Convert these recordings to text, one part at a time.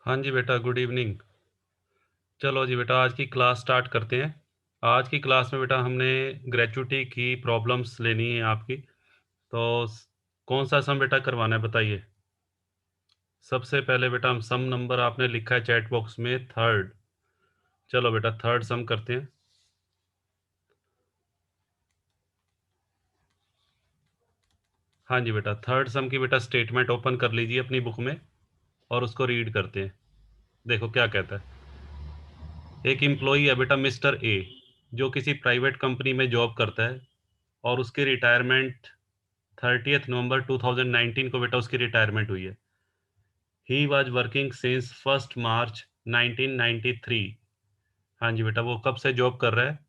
हाँ जी बेटा, गुड इवनिंग। चलो जी बेटा, आज की क्लास स्टार्ट करते हैं। आज की क्लास में बेटा हमने ग्रेच्युटी की प्रॉब्लम्स लेनी है आपकी। तो कौन सा सम बेटा करवाना है बताइए। सबसे पहले बेटा हम सम नंबर आपने लिखा है चैट बॉक्स में थर्ड। चलो बेटा थर्ड सम करते हैं। हाँ जी बेटा, थर्ड सम की बेटा स्टेटमेंट ओपन कर लीजिए अपनी बुक में और उसको रीड करते हैं। देखो क्या कहता है। एक एम्प्लॉई है बेटा मिस्टर ए, जो किसी प्राइवेट कंपनी में जॉब करता है और उसकी रिटायरमेंट 30th नवंबर 2019 को बेटा उसकी रिटायरमेंट हुई है। ही वॉज वर्किंग सिंस 1 मार्च 1993। हाँ जी बेटा, वो कब से जॉब कर रहा है?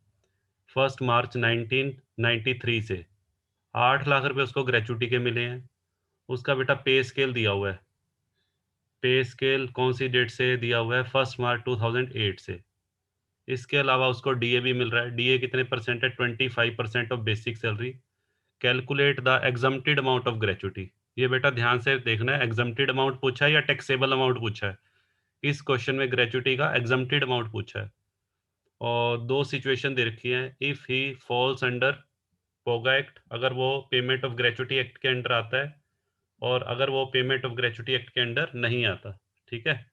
1 मार्च 1993 से। 8 लाख रुपए उसको ग्रेचुटी के मिले हैं। उसका बेटा पे स्केल दिया हुआ है। पे स्केल कौन सी डेट से दिया हुआ है? 1 मार्च 2008 से। इसके अलावा उसको डीए भी मिल रहा है। डीए कितने परसेंट है? 25% of basic salary. Calculate the exempted amount of gratuity. ये बेटा ध्यान से देखना है, एग्जम्प्टेड अमाउंट पूछा है या टैक्सेबल अमाउंट पूछा है। इस क्वेश्चन में ग्रेचुटी का एग्जम्प्टेड अमाउंट पूछा है। और दो सिचुएशन दे रखी है। If he falls under POGA act, अगर वो पेमेंट ऑफ ग्रेचुटी एक्ट के अंडर आता है, और अगर वो पेमेंट ऑफ ग्रेचुटी एक्ट के अंडर नहीं आता। ठीक है।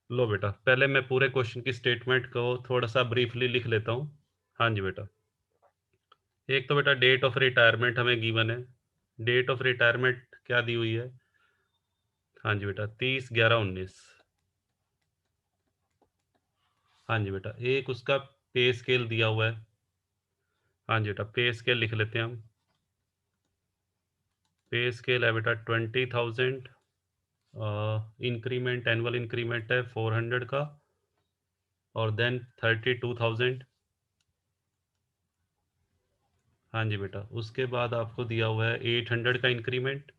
लो बेटा, पहले मैं पूरे क्वेश्चन की स्टेटमेंट को थोड़ा सा ब्रीफली लिख लेता हूँ। हाँ जी बेटा, एक तो बेटा डेट ऑफ रिटायरमेंट हमें गिवन है। डेट ऑफ रिटायरमेंट क्या दी हुई है? हाँ जी बेटा, 30/11/19। हाँ जी बेटा, एक उसका पे स्केल दिया हुआ है। हाँ जी बेटा, पे स्केल लिख लेते हैं हम। पे स्केल है बेटा 20,000। इंक्रीमेंट, एनुअल इंक्रीमेंट है 400 का। और देन 32,000। हाँ जी बेटा, उसके बाद आपको दिया हुआ है 800 का इंक्रीमेंट।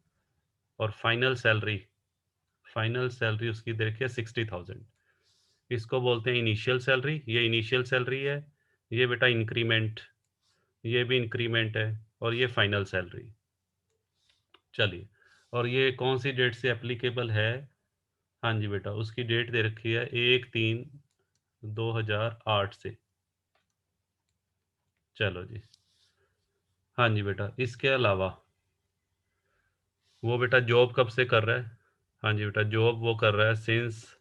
और फाइनल सैलरी उसकी देखिए 60,000। इसको बोलते हैं इनिशियल सैलरी। ये इनिशियल सैलरी है। ये बेटा इंक्रीमेंट, ये भी इंक्रीमेंट है। और ये फाइनल सैलरी। चलिए, और ये कौन सी डेट से एप्लीकेबल है? हाँ जी बेटा, उसकी डेट दे रखी है 1/3/2008 से। चलो जी। हाँ जी बेटा, इसके अलावा वो बेटा जॉब कब से कर रहा है? हाँ जी बेटा, जॉब वो कर रहा है सिंस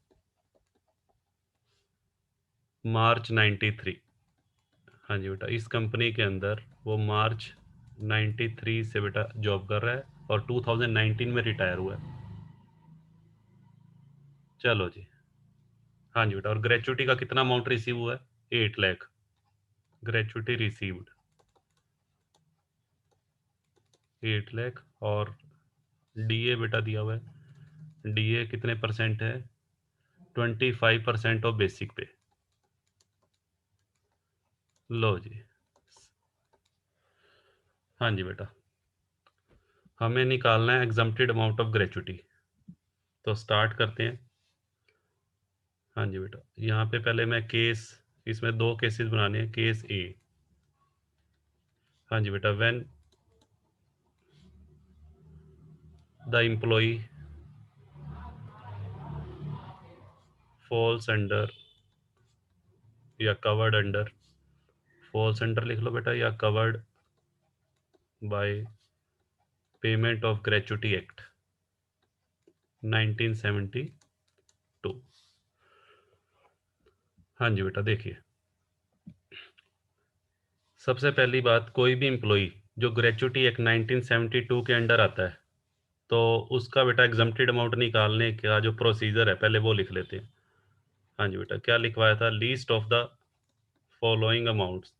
मार्च 93। हाँ जी बेटा, इस कंपनी के अंदर वो मार्च 93 से बेटा जॉब कर रहा है और 2019 में रिटायर हुआ है। चलो जी। हाँ जी बेटा, और ग्रेचुटी का कितना अमाउंट रिसीव हुआ है? 8 लाख ग्रेचुटी रिसीव्ड। 8 लाख। और डीए बेटा दिया हुआ है। डीए कितने परसेंट है? 25% ऑफ बेसिक पे। लो जी। हाँ जी बेटा, हमें निकालना है एग्जम्प्टेड अमाउंट ऑफ ग्रेचुटी। तो स्टार्ट करते हैं। हाँ जी बेटा, यहाँ पे पहले मैं केस, इसमें दो केसेस बनाने हैं। Case A. हाँ जी बेटा, when the employ falls under या कवर्ड अंडर, फॉल्स अंडर लिख लो बेटा, या covered by payment of gratuity act 1972। हाँ जी बेटा, देखिए सबसे पहली बात, कोई भी एम्प्लॉय जो ग्रेचुटी एक्ट 1972 के अंडर आता है, तो उसका बेटा एग्जम्प्टेड अमाउंट निकालने का जो प्रोसीजर है पहले वो लिख लेते हैं। हाँ जी बेटा, क्या लिखवाया था? Least of the following amounts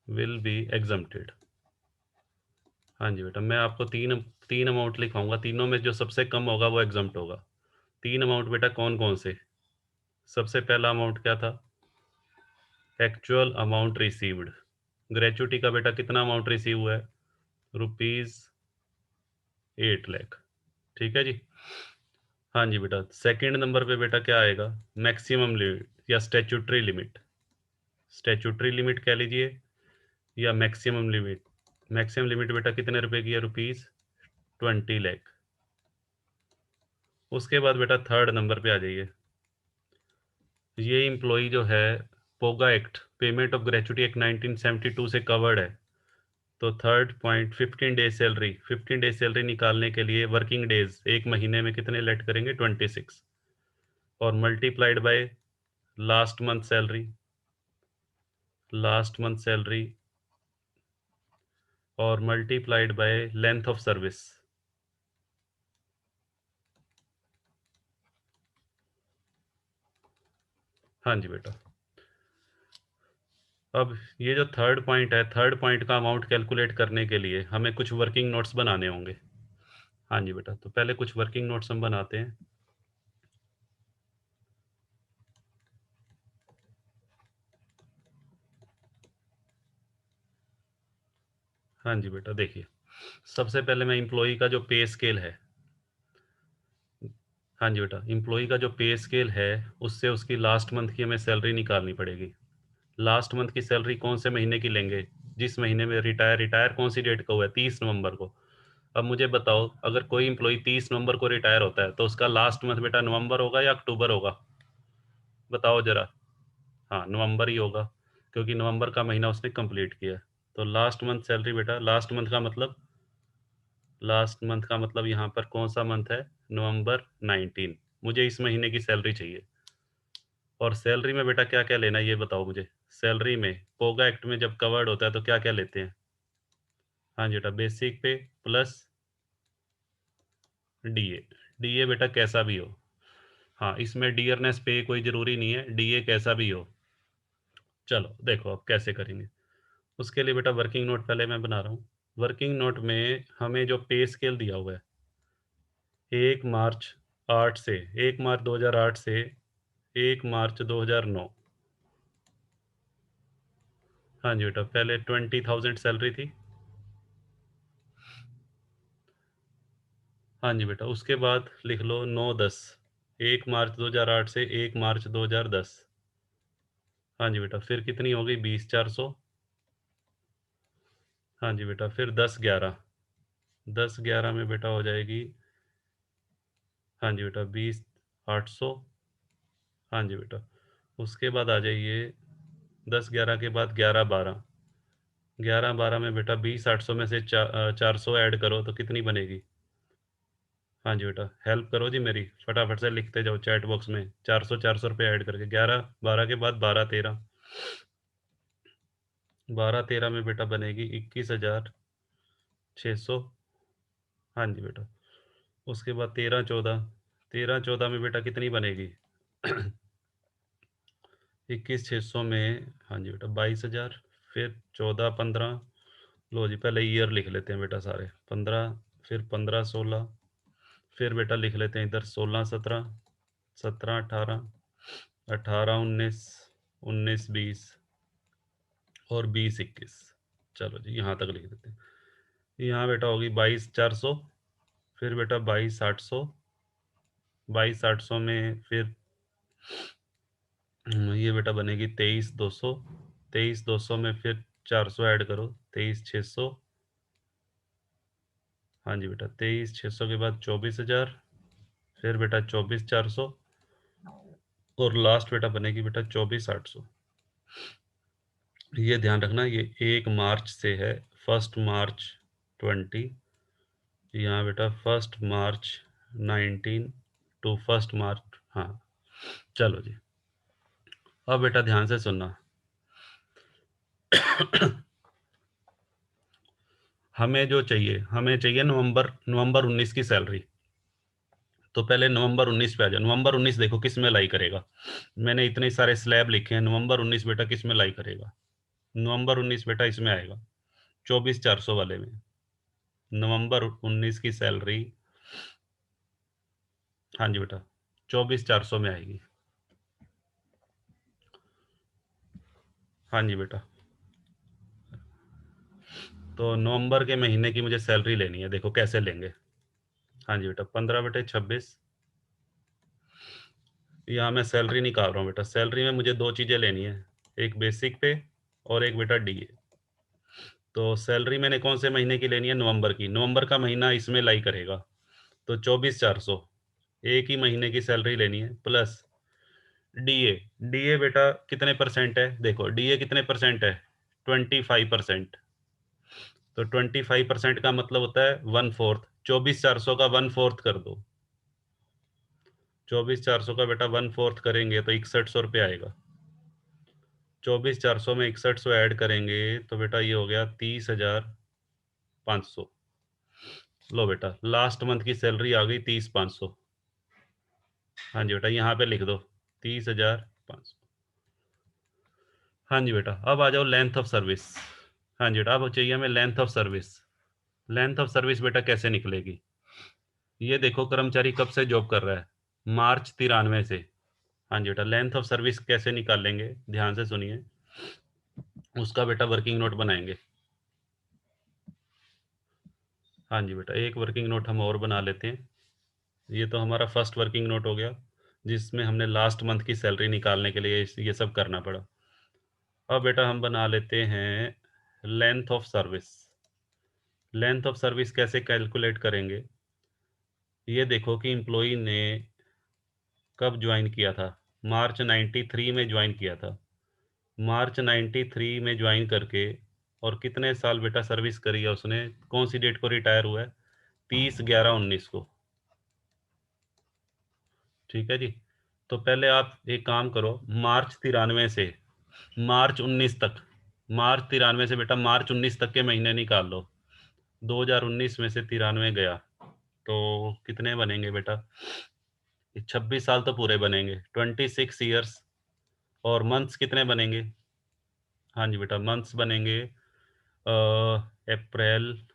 will be exempted. हाँ जी बेटा, मैं आपको तीन तीन अमाउंट लिखवाऊंगा। तीनों में जो सबसे कम होगा वो एग्जम्प्ट होगा। तीन अमाउंट बेटा कौन कौन से? सबसे पहला अमाउंट क्या था? Actual amount received. ग्रेचुटी का बेटा कितना अमाउंट रिसीव हुआ है? रुपीज 8 लाख। ठीक है जी। हाँ जी बेटा, सेकंड नंबर पे बेटा क्या आएगा? मैक्सिमम लिमिट या स्टैट्यूटरी लिमिट। स्टैट्यूटरी लिमिट कह लीजिए या मैक्सिमम लिमिट। मैक्सिमम लिमिट बेटा कितने रुपए की है? ₹20 लाख। उसके बाद बेटा थर्ड नंबर पे आ जाइए। ये एम्प्लॉई जो है POGA act, payment of gratuity act 1972 से कवर्ड है। तो थर्ड पॉइंट 15 डेज सैलरी निकालने के लिए वर्किंग डेज एक महीने में कितने लेट करेंगे? 26 और multiplied by last month salary और multiplied by length of service. हाँ जी बेटा। अब ये जो थर्ड पॉइंट है, थर्ड पॉइंट का अमाउंट कैलकुलेट करने के लिए हमें कुछ वर्किंग नोट्स बनाने होंगे। हाँ जी बेटा, तो पहले कुछ वर्किंग नोट्स हम बनाते हैं। हाँ जी बेटा, देखिए सबसे पहले मैं एम्प्लॉई का जो पे स्केल है, हाँ जी बेटा, एम्प्लॉई का जो पे स्केल है उससे उसकी लास्ट मंथ की हमें सैलरी निकालनी पड़ेगी। लास्ट मंथ की सैलरी कौन से महीने की लेंगे? जिस महीने में रिटायर कौन सी डेट को हुआ है? 30 नवंबर को। अब मुझे बताओ, अगर कोई एम्प्लॉई 30 नवंबर को रिटायर होता है तो उसका लास्ट मंथ बेटा नवंबर होगा या अक्टूबर होगा? बताओ जरा। हाँ, नवंबर ही होगा, क्योंकि नवंबर का महीना उसने कंप्लीट किया। तो लास्ट मंथ सैलरी बेटा, लास्ट मंथ का मतलब यहाँ पर कौन सा मंथ है? नवंबर 19। मुझे इस महीने की सैलरी चाहिए। और सैलरी में बेटा क्या क्या लेना है ये बताओ मुझे। सैलरी में पोगा एक्ट में जब कवर्ड होता है तो क्या क्या लेते हैं? हाँ जी बेटा, बेसिक पे प्लस डीए। डीए बेटा कैसा भी हो। हाँ, इसमें डियरनेस पे कोई ज़रूरी नहीं है, डीए कैसा भी हो। चलो देखो अब कैसे करेंगे। उसके लिए बेटा वर्किंग नोट पहले मैं बना रहा हूँ। वर्किंग नोट में हमें जो पे स्केल दिया हुआ है, 1 मार्च 8 से 1 मार्च 2008 से 1 मार्च 2009। हाँ जी बेटा, पहले 20,000 सैलरी थी। हाँ जी बेटा, उसके बाद लिख लो 9-10। 1 मार्च 2008 से 1 मार्च 2010। हाँ जी बेटा, फिर कितनी हो गई? 20,400। हाँ जी बेटा, फिर 10-11। 10-11 में बेटा हो जाएगी, हाँ जी बेटा, 20,800। हाँ जी बेटा, उसके बाद आ जाइए 10-11 के बाद 11-12। 11-12 में बेटा 20,800 में से 400 ऐड करो तो कितनी बनेगी? हाँ जी बेटा, हेल्प करो जी मेरी, फटाफट से लिखते जाओ चैट बॉक्स में। 400 ऐड करके 11-12 के बाद 12-13। 12-13 में बेटा बनेगी 21,600। हाँ जी बेटा, उसके बाद 13-14। 13-14 में बेटा कितनी बनेगी? 21,600 में, हाँ जी बेटा, 22,000। फिर 14-15। लो जी, पहले ईयर लिख लेते हैं बेटा सारे। 15, फिर 15-16। फिर बेटा लिख लेते हैं इधर 16-17। 17-18। 18-19। 19-20 और 20-21। चलो जी, यहाँ तक लिख देते हैं। यहाँ बेटा होगी 22,400। फिर बेटा 22,800। 22,800 में फिर ये बेटा बनेगी 23,200। 23,200 में फिर 400 ऐड करो, 23,600। हाँ जी बेटा, 23,600 के बाद 24,000। फिर बेटा 24,400 और लास्ट बेटा बनेगी बेटा 24,800। ये ध्यान रखना, ये 1 मार्च से है, 1 मार्च 20। यहाँ बेटा 1 मार्च 19 टू 1 मार्च। हाँ, चलो जी, अब बेटा ध्यान से सुनना। हमें चाहिए नवंबर 19 की सैलरी। तो पहले नवंबर 19 पे आ जाओ। नवंबर 19 देखो किस में लाई करेगा। मैंने इतने सारे स्लैब लिखे हैं, नवंबर 19 बेटा किस में लाई करेगा? नवंबर 19 बेटा इसमें आएगा, 24,400 वाले में। नवंबर 19 की सैलरी, हाँ जी बेटा, 24,400 में आएगी। हाँ जी बेटा, तो नवंबर के महीने की मुझे सैलरी लेनी है, देखो कैसे लेंगे। हाँ जी बेटा, 15/26। यहाँ मैं सैलरी निकाल रहा हूँ बेटा। सैलरी में मुझे दो चीज़ें लेनी है, एक बेसिक पे और एक बेटा डीए। तो सैलरी मैंने कौन से महीने की लेनी है? नवंबर की। नवंबर का महीना इसमें लाई करेगा, तो 24,400 एक ही महीने की सैलरी लेनी है, प्लस डीए। डीए बेटा कितने परसेंट है? देखो डीए कितने परसेंट है? 25%। तो 25% का मतलब होता है 1/4। 24,400 का 1/4 कर दो। 24,400 का बेटा 1/4 करेंगे तो 6100 रुपये आएगा। 24,400 में 6100 ऐड करेंगे तो बेटा ये हो गया 30,500। लो बेटा, लास्ट मंथ की सैलरी आ गई 30,500। हाँ जी बेटा, यहाँ पे लिख दो 30,500। हाँ जी बेटा, अब आ जाओ लेंथ ऑफ सर्विस। हाँ जी बेटा, अब चाहिए हमें length of service. Length of service बेटा कैसे निकलेगी? ये देखो कर्मचारी कब से जॉब कर रहा है? मार्च 93 से। हाँ जी बेटा, लेंथ ऑफ सर्विस कैसे निकाल लेंगे? ध्यान से सुनिए। उसका बेटा वर्किंग नोट बनाएंगे। हाँ जी बेटा, एक वर्किंग नोट हम और बना लेते हैं। ये तो हमारा फर्स्ट वर्किंग नोट हो गया, जिसमें हमने लास्ट मंथ की सैलरी निकालने के लिए ये सब करना पड़ा। अब बेटा हम बना लेते हैं length of service. Length of service कैसे कैलकुलेट करेंगे? ये देखो कि एम्प्लॉई ने कब ज्वाइन किया था? मार्च 93 में ज्वाइन किया था। मार्च 93 में ज्वाइन करके और कितने साल बेटा सर्विस करी है उसने? कौन सी डेट को रिटायर हुआ है? 30/11/19 को। ठीक है जी। तो पहले आप एक काम करो, मार्च 93 से मार्च 19 तक, मार्च 93 से बेटा मार्च 19 तक के महीने निकाल लो। 2019 में से 93 गया तो कितने बनेंगे बेटा? 26 साल तो पूरे बनेंगे, 26 ईयर्स। और मंथ्स कितने बनेंगे? हाँ जी बेटा, मंथ्स बनेंगे अप्रैल।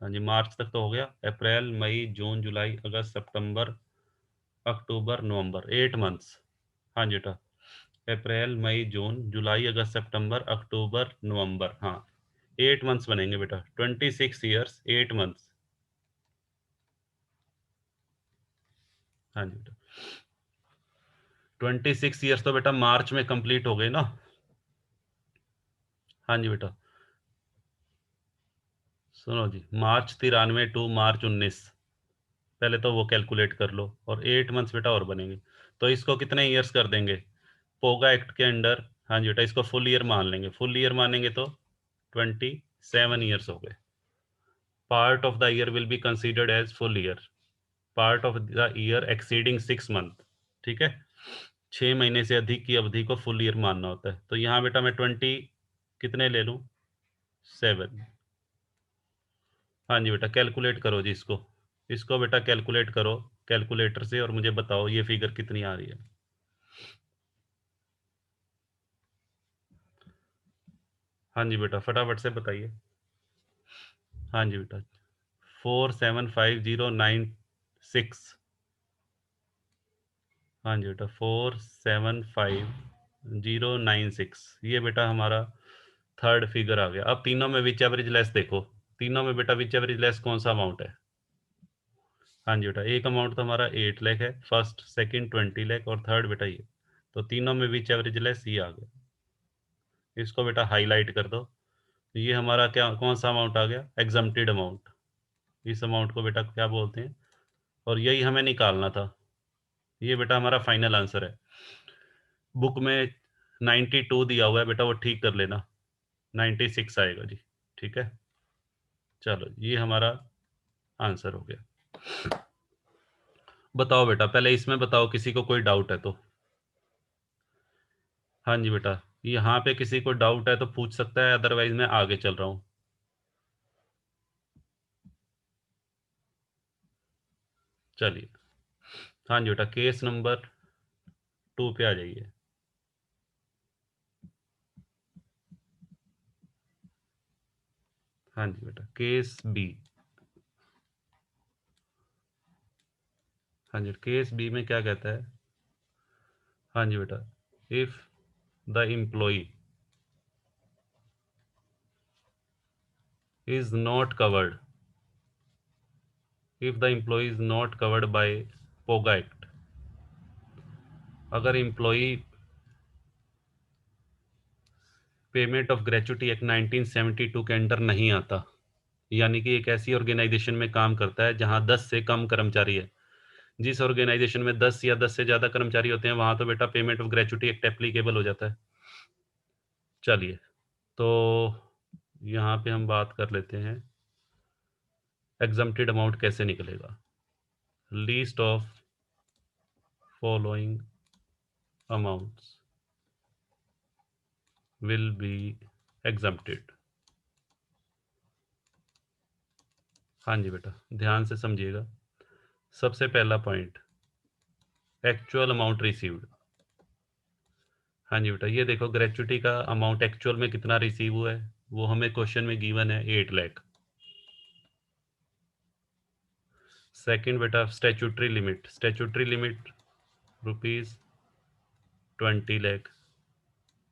हाँ जी, मार्च तक तो हो गया। अप्रैल, मई, जून, जुलाई, अगस्त, सितंबर, अक्टूबर, नवंबर, 8 मंथ्स। हाँ जी बेटा, अप्रैल, मई, जून, जुलाई, अगस्त, सितंबर, अक्टूबर, नवंबर, हाँ 8 मंथ्स बनेंगे बेटा। 26 ईयर्स 8 मंथ्स। हाँ जी बेटा, 26 ईयर्स तो बेटा मार्च में कंप्लीट हो गए ना। हाँ जी बेटा, सुनो जी, मार्च 93 टू मार्च 19, पहले तो वो कैलकुलेट कर लो। और 8 मंथ्स बेटा और बनेंगे, तो इसको कितने ईयर्स कर देंगे? पोगा एक्ट के अंडर। हाँ जी बेटा, इसको फुल ईयर मान लेंगे। फुल ईयर मानेंगे तो 27 ईयर्स हो गए। Part of the year will be considered as full year. Part of the year exceeding 6 month. ठीक है, 6 महीने से अधिक की अवधि को फुल ईयर मानना होता है। तो यहाँ बेटा मैं 20 कितने ले लूँ? 7। हाँ जी बेटा, कैलकुलेट करो जी इसको। इसको बेटा कैलकुलेट करो कैलकुलेटर से और मुझे बताओ ये फिगर कितनी आ रही है। हाँ जी बेटा, फटाफट से बताइए। हाँ जी बेटा, 475096। हाँ जी बेटा, 475096, ये बेटा हमारा थर्ड फिगर आ गया। अब तीनों में विच एवरेज लेस देखो। तीनों में बेटा विच एवरेज लेस कौन सा अमाउंट है? हाँ जी बेटा, एक अमाउंट तो हमारा 8 लाख है, फर्स्ट सेकंड 20 लाख और थर्ड बेटा ये। तो तीनों में विच एवरेज लेस ये आ गया। इसको बेटा हाईलाइट कर दो। ये हमारा क्या कौन सा अमाउंट आ गया? Exempted amount. इस अमाउंट को बेटा क्या बोलते हैं? और यही हमें निकालना था। ये बेटा हमारा फाइनल आंसर है। बुक में 92 दिया हुआ है बेटा, वो ठीक कर लेना, 96 आएगा जी। ठीक है, चलो ये हमारा आंसर हो गया। बताओ बेटा, पहले इसमें बताओ किसी को कोई डाउट है तो। हाँ जी बेटा, यहाँ पे किसी को डाउट है तो पूछ सकता है, अदरवाइज मैं आगे चल रहा हूँ। चलिए, हाँ जी बेटा, केस नंबर 2 पे आ जाइए। हाँ जी बेटा, केस बी। हाँ जी, केस बी में क्या कहता है? हाँ जी बेटा, if the employee is not covered, if the employee is not covered by POGA act. अगर employee payment of gratuity act 1972 के अंडर नहीं आता, यानी कि एक ऐसी ऑर्गेनाइजेशन में काम करता है जहां 10 से कम कर्मचारी है। जिस ऑर्गेनाइजेशन में 10 या 10 से ज्यादा कर्मचारी होते हैं वहां तो बेटा payment of gratuity act applicable हो जाता है। चलिए, तो यहाँ पे हम बात कर लेते हैं एग्जम्प्टेड अमाउंट कैसे निकलेगा। Least of following amounts will be exempted. हाँ जी बेटा, ध्यान से समझिएगा। सबसे पहला पॉइंट, एक्चुअल अमाउंट रिसीव्ड। हाँ जी बेटा, ये देखो ग्रेच्युटी का अमाउंट एक्चुअल में कितना रिसीव हुआ है, वो हमें क्वेश्चन में गिवन है 8 लाख। सेकंड बेटा, स्टैट्यूटरी लिमिट रुपीज 20 लाख।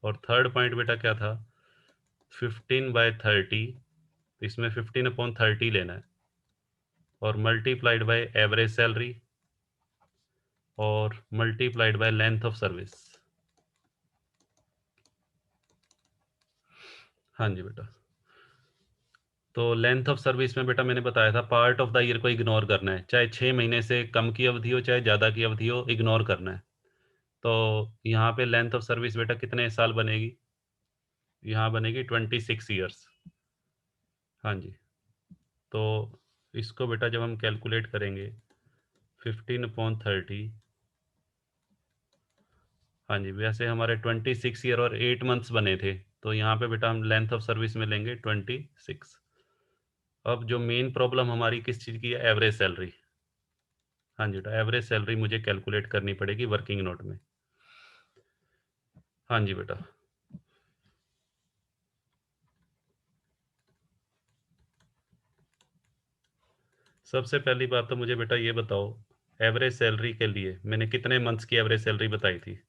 और थर्ड पॉइंट बेटा क्या था, 15/30, इसमें 15/30 लेना है और मल्टीप्लाइड बाय एवरेज सैलरी और multiplied by length of service. हाँ जी बेटा, तो लेंथ ऑफ सर्विस में बेटा मैंने बताया था पार्ट ऑफ द ईयर को इग्नोर करना है, चाहे 6 महीने से कम की अवधि हो चाहे ज़्यादा की अवधि हो, इग्नोर करना है। तो यहाँ पे लेंथ ऑफ सर्विस बेटा कितने साल बनेगी, यहाँ बनेगी 26 ईयर्स। हाँ जी, तो इसको बेटा जब हम कैलकुलेट करेंगे 15/30, हाँ जी, वैसे हमारे 26 ईयर और 8 मंथ्स बने थे, तो यहाँ पे बेटा हम लेंथ ऑफ सर्विस में लेंगे 26। अब जो मेन प्रॉब्लम हमारी किस चीज़ की है, एवरेज सैलरी। हाँ जी बेटा, एवरेज सैलरी मुझे कैलकुलेट करनी पड़ेगी वर्किंग नोट में। हाँ जी बेटा, सबसे पहली बात तो मुझे बेटा ये बताओ, एवरेज सैलरी के लिए मैंने कितने मंथ्स की एवरेज सैलरी बताई थी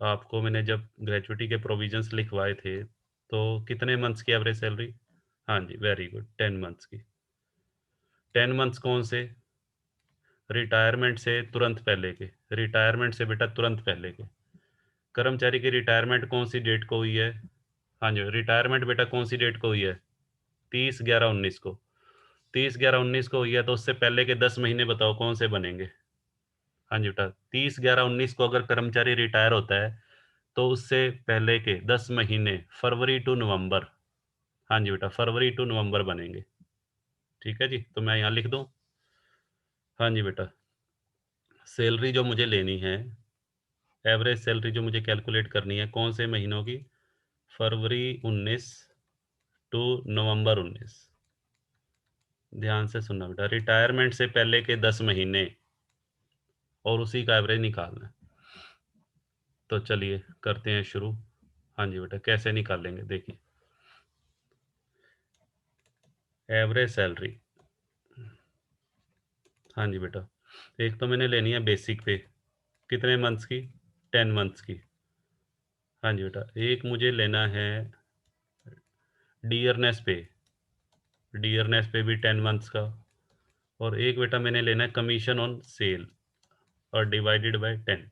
आपको, मैंने जब ग्रेचुटी के प्रोविजंस लिखवाए थे तो कितने मंथ्स की एवरेज सैलरी। हाँ जी, वेरी गुड, 10 मंथ्स की। 10 मंथ्स कौन से, रिटायरमेंट से तुरंत पहले के, रिटायरमेंट से बेटा तुरंत पहले के। कर्मचारी की रिटायरमेंट कौन सी डेट को हुई है, हाँ जी, रिटायरमेंट बेटा कौन सी डेट को हुई है, 30/11/19 को। 30/11/19 को हुई है, तो उससे पहले के 10 महीने बताओ कौन से बनेंगे। हाँ जी बेटा, 30/11/19 को अगर कर्मचारी रिटायर होता है तो उससे पहले के 10 महीने फरवरी टू नवंबर, हाँ जी बेटा, फरवरी टू नवंबर बनेंगे। ठीक है जी, तो मैं यहाँ लिख दूँ। हाँ जी बेटा, सैलरी जो मुझे लेनी है, एवरेज सैलरी जो मुझे कैलकुलेट करनी है कौन से महीनों की, फरवरी 19 टू नवंबर 19। ध्यान से सुनना बेटा, रिटायरमेंट से पहले के 10 महीने और उसी का एवरेज निकालना है। तो चलिए करते हैं शुरू। हाँ जी बेटा, कैसे निकालेंगे देखिए, एवरेज सैलरी। हाँ जी बेटा, एक तो मैंने लेनी है बेसिक पे, कितने मंथ्स की, 10 मंथ्स की। हाँ जी बेटा, एक मुझे लेना है डियरनेस पे भी 10 मंथ्स का। और एक बेटा मैंने लेना है कमीशन ऑन सेल और डिवाइडेड बाय 10।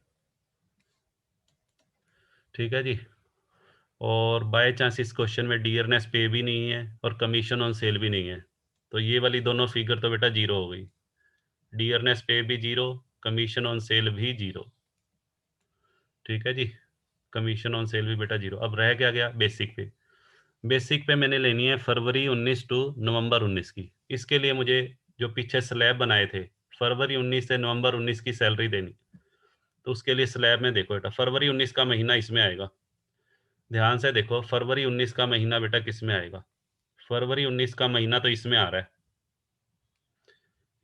ठीक है जी, और बाय चांस इस क्वेश्चन में डियरनेस पे भी नहीं है और कमीशन ऑन सेल भी नहीं है, तो ये वाली दोनों फिगर तो बेटा जीरो हो गई। डियरनेस पे भी जीरो, कमीशन ऑन सेल भी जीरो। ठीक है जी, कमीशन ऑन सेल भी बेटा जीरो। अब रह क्या गया, बेसिक पे। बेसिक पे मैंने लेनी है फरवरी 19 टू नवंबर 19 की। इसके लिए मुझे जो पीछे स्लैब बनाए थे, फरवरी 19 से नवंबर 19 की सैलरी देनी, तो उसके लिए स्लैब में देखो बेटा, फरवरी 19 का महीना इसमें आएगा। ध्यान से देखो, फरवरी 19 का महीना बेटा किस में आएगा, फरवरी 19 का महीना तो इसमें आ रहा है।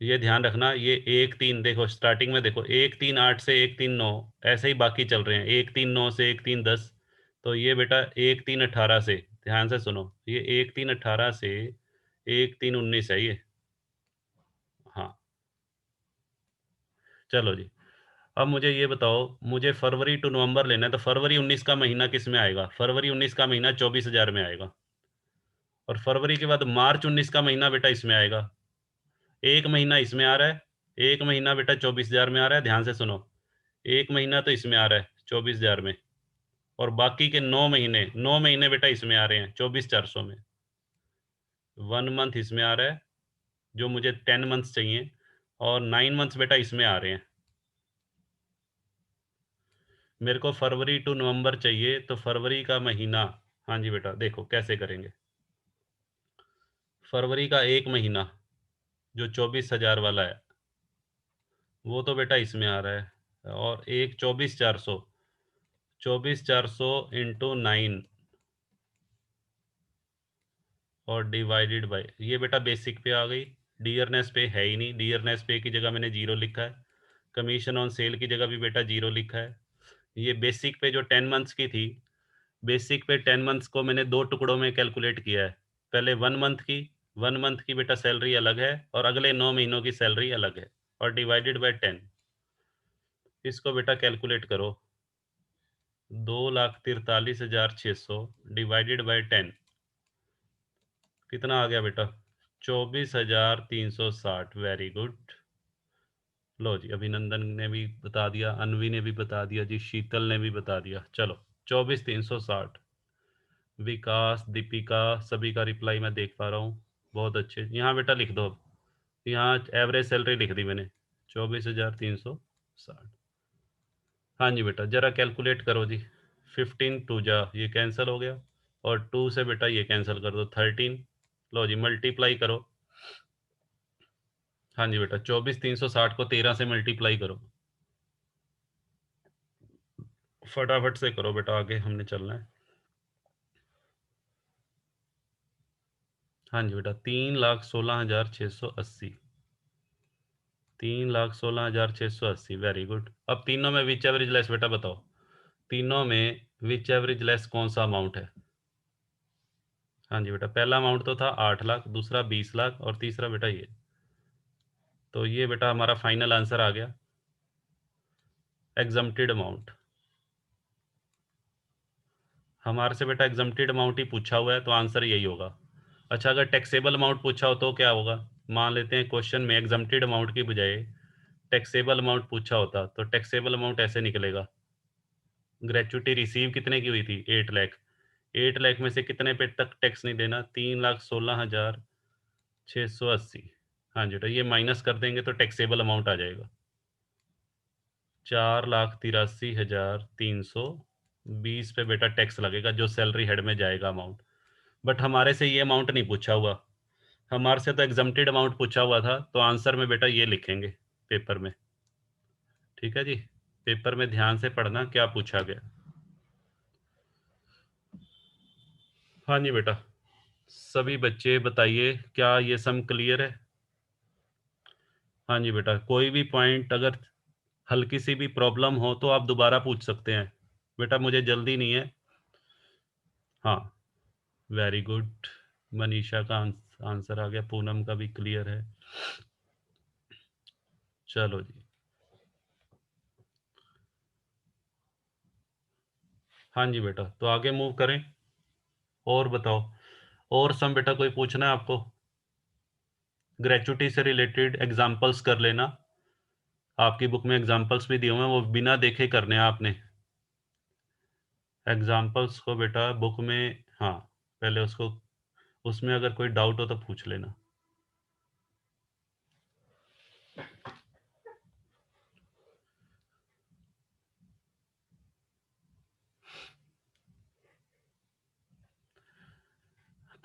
ये ध्यान रखना, ये 1/3 देखो, स्टार्टिंग में देखो 1/3/8 से 1/3/9, ऐसे ही बाकी चल रहे हैं, 1/3/9 से 1/3/10। तो ये बेटा 1/3/18 से, ध्यान से सुनो, ये 1/3/18 से 1/3/19 है ये। हाँ, चलो जी, अब मुझे ये बताओ, मुझे फरवरी टू नवंबर लेना है, तो फरवरी 19 का महीना किस में आएगा, फरवरी 19 का महीना 24,000 में आएगा। और फरवरी के बाद मार्च 19 का महीना बेटा इसमें आएगा। एक महीना इसमें आ रहा है, एक महीना बेटा 24,000 में आ रहा है, ध्यान से सुनो, एक महीना तो इसमें आ रहा है 24,000 में, और बाकी के 9 महीने बेटा इसमें आ रहे हैं 24,400 में। 1 मंथ इसमें आ रहा है जो मुझे 10 मंथ्स चाहिए, और 9 मंथ्स बेटा इसमें आ रहे हैं। मेरे को फरवरी टू नवंबर चाहिए, तो फरवरी का महीना, हाँ जी बेटा देखो कैसे करेंगे। फरवरी का 1 महीना जो 24,000 वाला है, वो तो बेटा इसमें आ रहा है, और एक 24,400 इंटू 9 और डिवाइडेड बाय, ये बेटा बेसिक पे आ गई। डियरनेस पे है ही नहीं, डियरनेस पे की जगह मैंने जीरो लिखा है। कमीशन ऑन सेल की जगह भी बेटा जीरो लिखा है। ये बेसिक पे जो 10 मंथ्स की थी, बेसिक पे 10 मंथ्स को मैंने दो टुकड़ों में कैलकुलेट किया है। पहले 1 मंथ की बेटा सैलरी अलग है, और अगले 9 महीनों की सैलरी अलग है, और डिवाइडेड बाय 10। इसको बेटा कैलकुलेट करो। 2,43,600 डिवाइडेड बाय 10 कितना आ गया बेटा? 24,360। Very good. लो जी, अभिनंदन ने भी बता दिया, अनवी ने भी बता दिया जी, शीतल ने भी बता दिया। चलो 24,360। विकास, दीपिका, सभी का रिप्लाई मैं देख पा रहा हूँ। बहुत अच्छे, यहाँ बेटा लिख दो। अब यहाँ एवरेज सैलरी लिख दी मैंने, 24,360। हाँ जी बेटा, जरा कैलकुलेट करो जी। 15 टू जा, ये कैंसिल हो गया, और 2 से बेटा ये कैंसिल कर दो, 13। लो जी, मल्टीप्लाई करो। हाँ जी बेटा, 24,360 को 13 से मल्टीप्लाई करो। फटाफट से करो बेटा, आगे हमने चलना है। हाँ जी बेटा, 3,16,680। 3,16,680। Very good. अब तीनों में विच एवरेज लेस बेटा बताओ, तीनों में विच एवरेज लेस कौन सा अमाउंट है? हाँ जी बेटा, पहला अमाउंट तो था 8 लाख, दूसरा 20 लाख, और तीसरा बेटा ये। तो ये बेटा हमारा फाइनल आंसर आ गया, एग्जम्प्टेड अमाउंट। हमारे से बेटा एग्जम्प्टेड अमाउंट ही पूछा हुआ है, तो आंसर यही होगा। अच्छा, अगर टैक्सेबल अमाउंट पूछा हो तो क्या होगा? मान लेते हैं क्वेश्चन में एग्जम्प्टेड अमाउंट की बजाय टैक्सेबल अमाउंट पूछा होता, तो टैक्सेबल अमाउंट ऐसे निकलेगा। ग्रेचुटी रिसीव कितने की हुई थी? 8 लाख। 8 लाख में से कितने पे तक टैक्स नहीं देना? 3,16,680। हाँ जी बेटा, ये माइनस कर देंगे तो टैक्सेबल अमाउंट आ जाएगा 4,83,320 पे बेटा टैक्स लगेगा, जो सैलरी हेड में जाएगा अमाउंट। बट हमारे से ये अमाउंट नहीं पूछा हुआ, हमारे से तो एग्जम्प्टेड अमाउंट पूछा हुआ था, तो आंसर में बेटा ये लिखेंगे पेपर में। ठीक है जी, पेपर में ध्यान से पढ़ना क्या पूछा गया। हाँ जी बेटा, सभी बच्चे बताइए, क्या ये सम क्लियर है? हाँ जी बेटा, कोई भी पॉइंट अगर हल्की सी भी प्रॉब्लम हो तो आप दोबारा पूछ सकते हैं बेटा, मुझे जल्दी नहीं है। हाँ, वेरी गुड। मनीषा का आंसर आ गया, पूनम का भी क्लियर है। चलो जी, हाँ जी बेटा, तो आगे मूव करें। और बताओ, और सम बेटा कोई पूछना है आपको? ग्रेचुटी से रिलेटेड एग्जाम्पल्स कर लेना, आपकी बुक में एग्जाम्पल्स भी दिए हुए हैं, वो बिना देखे करने हैं आपने। एग्जाम्पल्स को बेटा बुक में, हाँ, पहले उसको, उसमें अगर कोई डाउट हो तो पूछ लेना।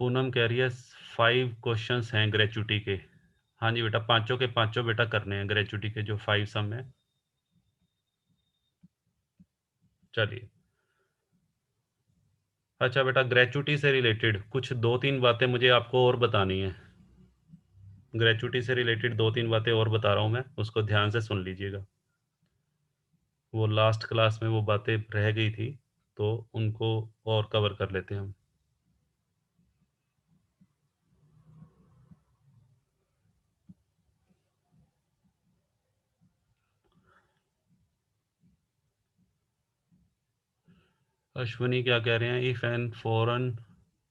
पूनम कह रही है 5 क्वेश्चंस हैं ग्रेचुटी के। हाँ जी बेटा, पांचों के पांचों बेटा करने हैं ग्रेचुटी के, जो 5 सम है। चलिए, अच्छा बेटा, ग्रेचुटी से रिलेटेड कुछ 2-3 बातें मुझे आपको और बतानी है। ग्रेचुटी से रिलेटेड 2-3 बातें और बता रहा हूँ मैं, उसको ध्यान से सुन लीजिएगा। वो लास्ट क्लास में वो बातें रह गई थी, तो उनको और कवर कर लेते हैं हम। अश्विनी क्या कह रहे हैं? If an foreign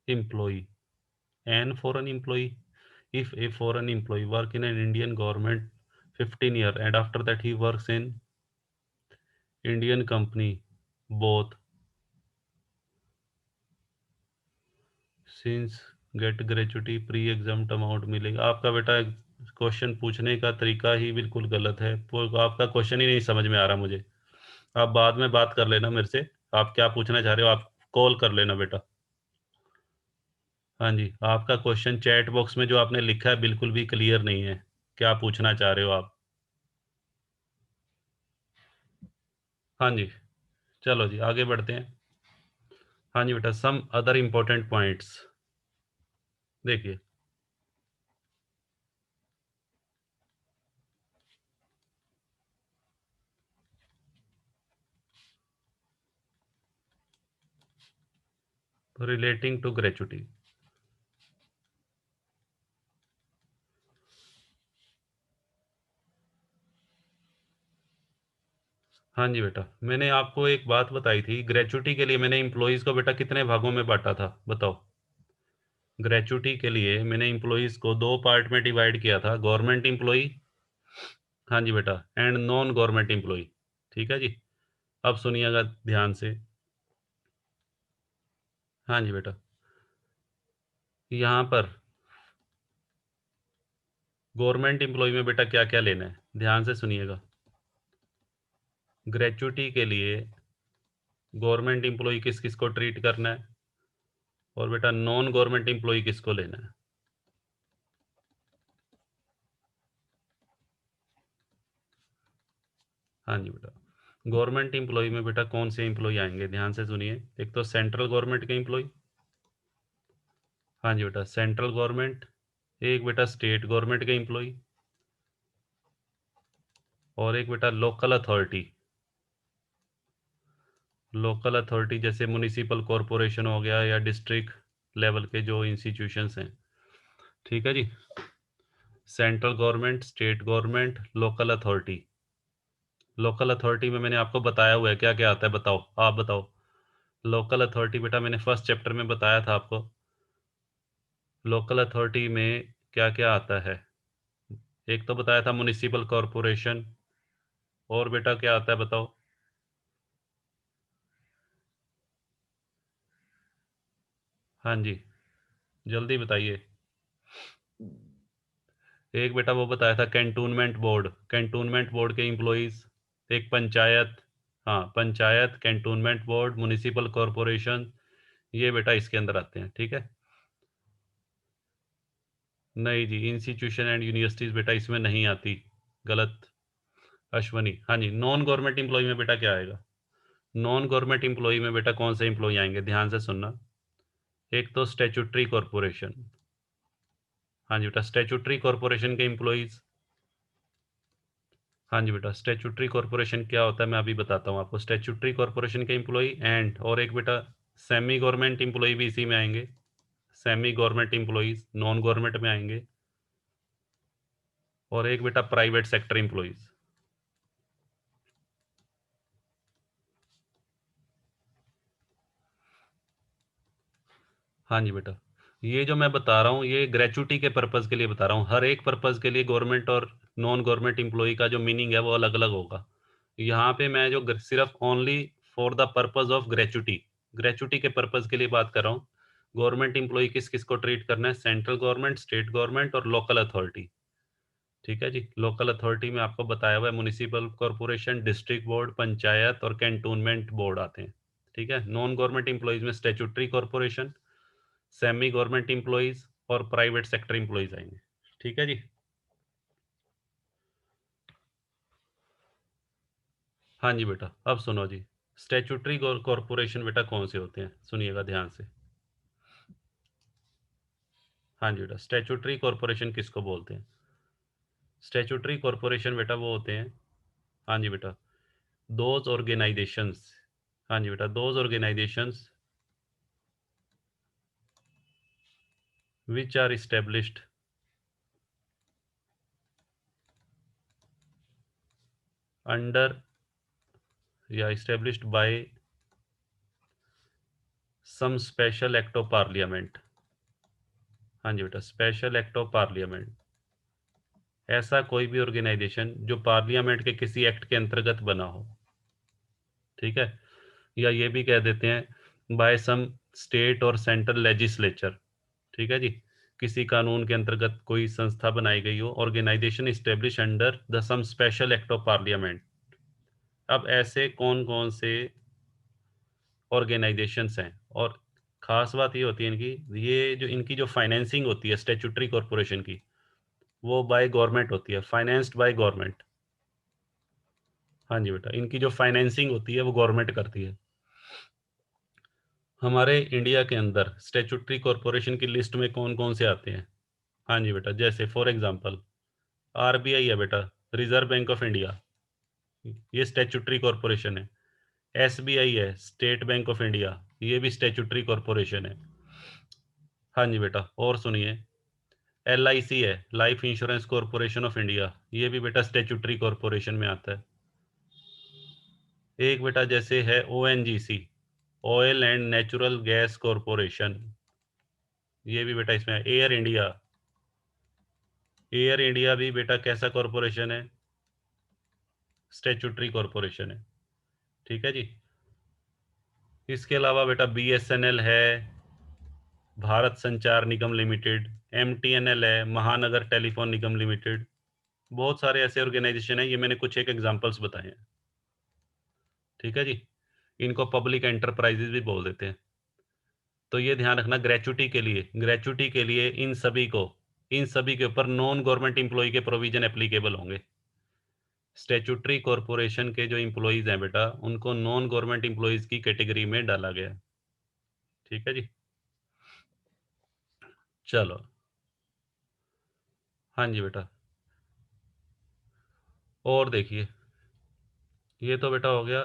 employ, an foreign employ, if a foreign employee work in an Indian government 15 year and after that he works in Indian company, both since get gratuity pre examined amount मिलेगा। आपका बेटा question पूछने का तरीका ही बिल्कुल गलत है, आपका क्वेश्चन ही नहीं समझ में आ रहा मुझे। आप बाद में बात कर लेना मेरे से, आप क्या पूछना चाह रहे हो, आप कॉल कर लेना बेटा। हाँ जी, आपका क्वेश्चन चैट बॉक्स में जो आपने लिखा है बिल्कुल भी क्लियर नहीं है, क्या पूछना चाह रहे हो आप। हाँ जी, चलो जी आगे बढ़ते हैं। हाँ जी बेटा, सम अदर इम्पोर्टेंट पॉइंट्स देखिए। Relating to gratuity. हाँ जी बेटा, मैंने आपको एक बात बताई थी, ग्रेचुटी के लिए मैंने इम्प्लॉइज को बेटा कितने भागों में बांटा था बताओ। ग्रेचुटी के लिए मैंने इम्प्लॉइज को दो पार्ट में डिवाइड किया था, गवर्नमेंट इम्प्लॉई, हाँ जी बेटा, एंड नॉन गवर्नमेंट इम्प्लॉई। ठीक है जी, अब सुनिएगा ध्यान से। हाँ जी बेटा, यहाँ पर गवर्नमेंट इम्प्लॉई में बेटा क्या क्या लेना है, ध्यान से सुनिएगा। ग्रेचुटी के लिए गवर्नमेंट इम्प्लॉई किस किस को ट्रीट करना है, और बेटा नॉन गवर्नमेंट इम्प्लॉई किसको लेना है। हाँ जी बेटा, गवर्नमेंट इम्प्लॉई में बेटा कौन से इम्प्लॉई आएंगे, ध्यान से सुनिए। एक तो सेंट्रल गवर्नमेंट के इम्प्लॉई, हाँ जी बेटा सेंट्रल गवर्नमेंट। एक बेटा स्टेट गवर्नमेंट के इम्प्लॉई, और एक बेटा लोकल अथॉरिटी। लोकल अथॉरिटी जैसे म्युनिसिपल कॉरपोरेशन हो गया, या डिस्ट्रिक्ट लेवल के जो इंस्टीट्यूशंस हैं। ठीक है जी, central government, state government, local authority. Local authority में मैंने आपको बताया हुआ है क्या क्या आता है, बताओ आप बताओ। लोकल अथॉरिटी बेटा मैंने फर्स्ट चैप्टर में बताया था आपको। लोकल अथॉरिटी में क्या क्या आता है, एक तो बताया था म्युनिसिपल कॉरपोरेशन, और बेटा क्या आता है बताओ। हाँ जी, जल्दी बताइए। एक बेटा वो बताया था कैंटोनमेंट बोर्ड, कैंटोनमेंट बोर्ड के एम्प्लॉइज। एक पंचायत, हाँ panchayat, cantonment board, municipal corporation, ये बेटा इसके अंदर आते हैं। ठीक है, नहीं जी, इंस्टीट्यूशन एंड यूनिवर्सिटीज बेटा इसमें नहीं आती, गलत अश्वनी। हाँ जी, नॉन गवर्नमेंट एम्प्लॉय में बेटा क्या आएगा, नॉन गवर्नमेंट एम्प्लॉय में बेटा कौन से एम्प्लॉय आएंगे, ध्यान से सुनना। एक तो स्टैट्यूटरी कॉरपोरेशन, हाँ जी बेटा स्टैट्यूटरी कॉरपोरेशन के एम्प्लॉइज। हाँ जी बेटा, स्टैट्यूटरी कॉरपोरेशन क्या होता है मैं अभी बताता हूँ आपको। स्टैट्यूटरी कॉरपोरेशन के एम्प्लॉई एंड, और एक बेटा सेमी गवर्नमेंट एम्प्लॉई भी इसी में आएंगे। Semi government employees non government में आएंगे, और एक बेटा प्राइवेट सेक्टर एम्प्लॉइज। हाँ जी बेटा, ये जो मैं बता रहा हूँ ये ग्रेचुटी के पर्पज़ के लिए बता रहा हूँ, हर एक पर्पज़ के लिए गवर्नमेंट और नॉन गवर्नमेंट एम्प्लॉई का जो मीनिंग है वो अलग अलग होगा। यहाँ पे मैं जो सिर्फ only for the purpose of gratuity, gratuity के पर्पज़ के लिए बात कर रहा हूँ। गवर्नमेंट एम्प्लॉई किस किस को ट्रीट करना है, सेंट्रल गवर्नमेंट, स्टेट गवर्नमेंट और लोकल अथॉरिटी। ठीक है जी, लोकल अथॉरिटी में आपको बताया हुआ है municipal corporation, district board, panchayat और कैंटोनमेंट बोर्ड आते हैं। ठीक है, नॉन गवर्नमेंट एम्प्लॉइज में statutory corporation, semi government employees और प्राइवेट सेक्टर एम्प्लॉइज आएंगे। ठीक है जी, हाँ जी बेटा अब सुनो जी। स्टैट्यूटरी कॉरपोरेशन बेटा कौन से होते हैं, सुनिएगा ध्यान से। हाँ जी बेटा, स्टैट्यूटरी कॉरपोरेशन किसको बोलते हैं, स्टैट्यूटरी कॉरपोरेशन बेटा वो होते हैं, हाँ जी बेटा, दोज ऑर्गेनाइजेशंस, हाँ जी बेटा those organisations which are established under या established by some special act of parliament। हाँ जी बेटा, स्पेशल एक्ट ऑफ पार्लियामेंट, ऐसा कोई भी ऑर्गेनाइजेशन जो पार्लियामेंट के किसी एक्ट के अंतर्गत बना हो। ठीक है, या ये भी कह देते हैं बाय सम स्टेट और सेंट्रल लेजिस्लेचर। ठीक है जी। किसी कानून के अंतर्गत कोई संस्था बनाई गई हो, organisation establish under the some special act of parliament. अब ऐसे कौन-कौन से ऑर्गेनाइजेशंस हैं, और ख़ास बात ये होती है इनकी, ये जो इनकी जो फाइनेंसिंग होती है स्टैट्यूटरी कॉर्पोरेशन की, वो बाय गवर्नमेंट होती है, फाइनेंस्ड बाय गवर्नमेंट। हाँ जी बेटा, इनकी जो फाइनेंसिंग होती है वो गवर्नमेंट करती है। हमारे इंडिया के अंदर स्टैट्यूटरी कॉर्पोरेशन की लिस्ट में कौन-कौन से आते हैं? हाँ जी बेटा, जैसे फॉर एग्ज़ाम्पल आरबीआई है बेटा, रिज़र्व बैंक ऑफ इंडिया, ये स्टैट्यूटरी कॉर्पोरेशन है। एसबीआई है, स्टेट बैंक ऑफ इंडिया, ये भी स्टैट्यूटरी कॉर्पोरेशन है। हाँ जी बेटा, और सुनिए, एलआईसी है, life insurance corporation of India, ये भी बेटा स्टैट्यूटरी कॉर्पोरेशन में आता है। एक बेटा जैसे है ONGC, oil and natural gas corporation, ये भी बेटा इसमें है। एयर इंडिया, एयर इंडिया भी बेटा कैसा कॉर्पोरेशन है? स्टैट्यूटरी कॉर्पोरेशन है। ठीक है जी। इसके अलावा बेटा बीएसएनएल है, भारत संचार निगम लिमिटेड, एमटीएनएल है, महानगर टेलीफोन निगम लिमिटेड। बहुत सारे ऐसे ऑर्गेनाइजेशन हैं, ये मैंने कुछ एक एग्जांपल्स बताए हैं। ठीक है जी। इनको पब्लिक एंटरप्राइजेज भी बोल देते हैं। तो ये ध्यान रखना, ग्रेचुटी के लिए इन सभी के ऊपर नॉन गवर्नमेंट एम्प्लॉय के प्रोविजन एप्लीकेबल होंगे। स्टैट्यूटरी कॉर्पोरेशन के जो एम्प्लॉयज हैं बेटा, उनको नॉन गवर्नमेंट एम्प्लॉयज की कैटेगरी में डाला गया। ठीक है जी। चलो, हाँ जी बेटा, और देखिए, ये तो बेटा हो गया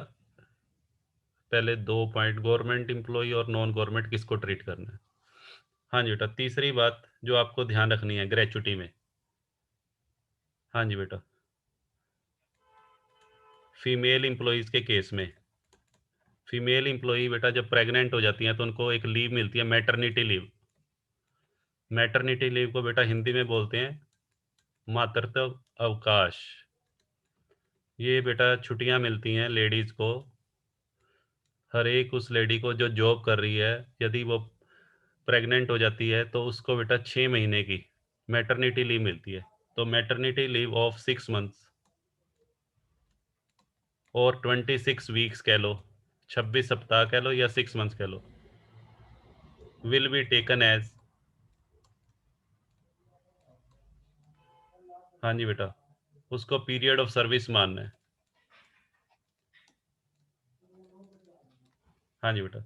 पहले 2 पॉइंट, गवर्नमेंट एम्प्लॉय और नॉन गवर्नमेंट किसको ट्रीट करना है। हाँ जी बेटा, तीसरी बात जो आपको ध्यान रखनी है ग्रेचुटी में। हाँ जी बेटा, फीमेल एम्प्लॉयज के केस में, फीमेल एम्प्लॉय बेटा जब प्रेग्नेंट हो जाती हैं तो उनको एक लीव मिलती है, मैटरनिटी लीव। मैटरनिटी लीव को बेटा हिंदी में बोलते हैं मातृत्व अवकाश। ये बेटा छुट्टियां मिलती हैं लेडीज को, हर एक उस लेडी को जो जॉब कर रही है, यदि वो प्रेग्नेंट हो जाती है तो उसको बेटा 6 महीने की मैटरनिटी लीव मिलती है। तो मैटरनिटी लीव ऑफ 6 मंथ्स और 26 वीक्स कह लो, 26 सप्ताह कह लो या 6 मंथ्स कह लो, विल बी टेकन एज, हाँ जी बेटा, उसको पीरियड ऑफ सर्विस मानना है। हाँ जी बेटा,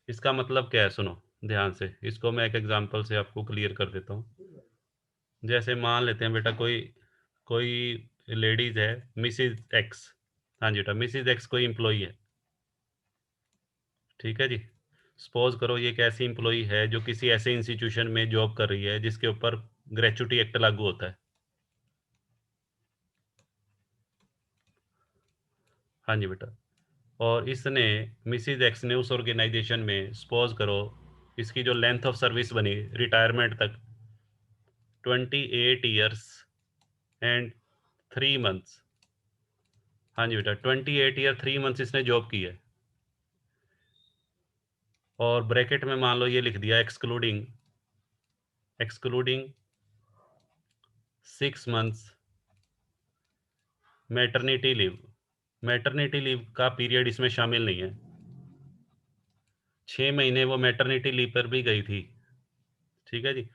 इसका मतलब क्या है, सुनो ध्यान से, इसको मैं एक एग्जांपल से आपको क्लियर कर देता हूँ। जैसे मान लेते हैं बेटा कोई कोई लेडीज है, मिसिज एक्स। हाँ जी बेटा, मिसिज एक्स कोई एम्प्लॉई है। ठीक है जी। सपोज करो ये एक ऐसी एम्प्लॉई है जो किसी ऐसे इंस्टीट्यूशन में जॉब कर रही है जिसके ऊपर ग्रेचुटी एक्ट लागू होता है। हाँ जी बेटा, और इसने, मिसिज एक्स ने उस ऑर्गेनाइजेशन में, सपोज करो इसकी जो लेंथ ऑफ सर्विस बनी रिटायरमेंट तक 28 ईयर्स एंड 3 मंथ्स। हाँ जी बेटा, 28 ईयर 3 मंथ्स इसने जॉब की है, और ब्रैकेट में मान लो ये लिख दिया excluding, excluding 6 months maternity leave. Maternity leave का पीरियड इसमें शामिल नहीं है। 6 महीने वो मैटरनिटी लीव पर भी गई थी। ठीक है जी।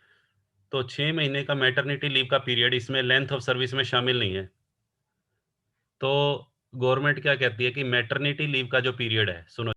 तो 6 महीने का मैटरनिटी लीव का पीरियड इसमें लेंथ ऑफ सर्विस में शामिल नहीं है। तो गवर्नमेंट क्या कहती है कि मैटरनिटी लीव का जो पीरियड है, सुनो